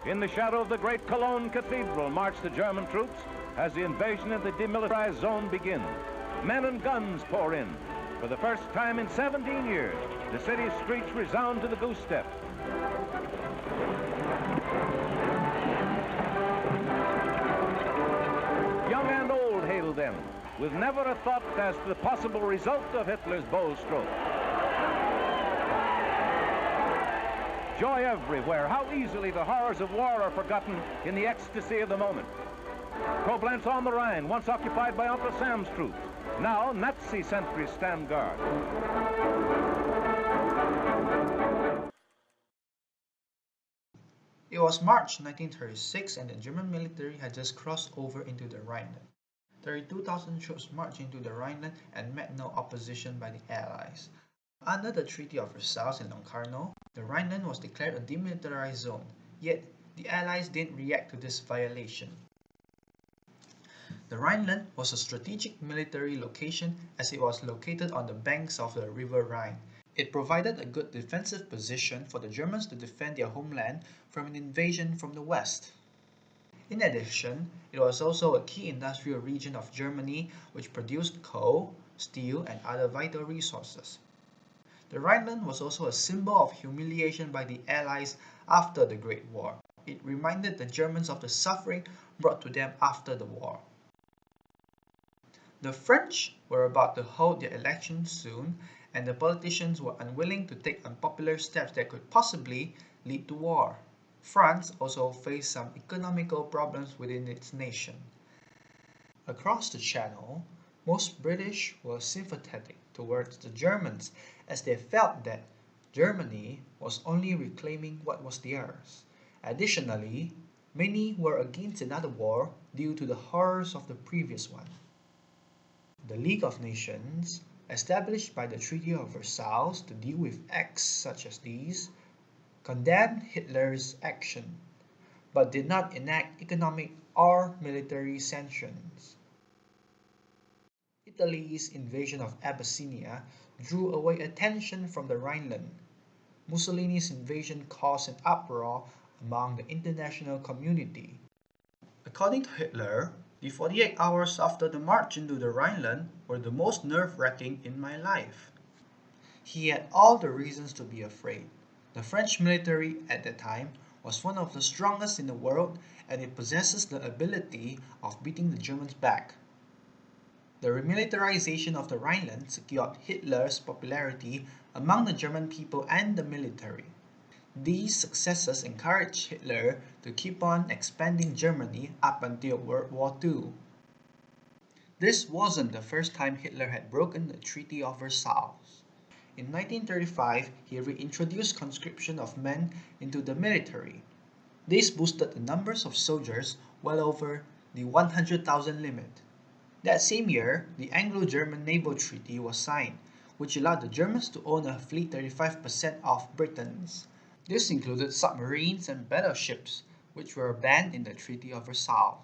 In the shadow of the great Cologne Cathedral march the German troops as the invasion of the demilitarized zone begins. Men and guns pour in. For the first time in 17 years, the city's streets resound to the goose step. Young and old hail them, with never a thought as to the possible result of Hitler's bold stroke. Joy everywhere. How easily the horrors of war are forgotten in the ecstasy of the moment. Koblenz on the Rhine, once occupied by Uncle Sam's troops. Now Nazi sentries stand guard. It was March 1936 and the German military had just crossed over into the Rhineland. 32,000 troops marched into the Rhineland and met no opposition by the Allies. Under the Treaty of Versailles in Locarno, the Rhineland was declared a demilitarized zone, yet the Allies didn't react to this violation. The Rhineland was a strategic military location as it was located on the banks of the River Rhine. It provided a good defensive position for the Germans to defend their homeland from an invasion from the west. In addition, it was also a key industrial region of Germany which produced coal, steel, and other vital resources. The Rhineland was also a symbol of humiliation by the Allies after the Great War. It reminded the Germans of the suffering brought to them after the war. The French were about to hold their election soon, and the politicians were unwilling to take unpopular steps that could possibly lead to war. France also faced some economical problems within its nation. Across the Channel, most British were sympathetic towards the Germans as they felt that Germany was only reclaiming what was theirs. Additionally, many were against another war due to the horrors of the previous one. The League of Nations, established by the Treaty of Versailles to deal with acts such as these, condemned Hitler's action, but did not enact economic or military sanctions. Italy's invasion of Abyssinia drew away attention from the Rhineland. Mussolini's invasion caused an uproar among the international community. According to Hitler, the 48 hours after the march into the Rhineland were the most nerve-wracking in my life. He had all the reasons to be afraid. The French military at that time was one of the strongest in the world, and it possesses the ability of beating the Germans back. The remilitarization of the Rhineland secured Hitler's popularity among the German people and the military. These successes encouraged Hitler to keep on expanding Germany up until World War II. This wasn't the first time Hitler had broken the Treaty of Versailles. In 1935, he reintroduced conscription of men into the military. This boosted the numbers of soldiers well over the 100,000 limit. That same year, the Anglo-German Naval Treaty was signed, which allowed the Germans to own a fleet 35% of Britain's. This included submarines and battleships, which were banned in the Treaty of Versailles.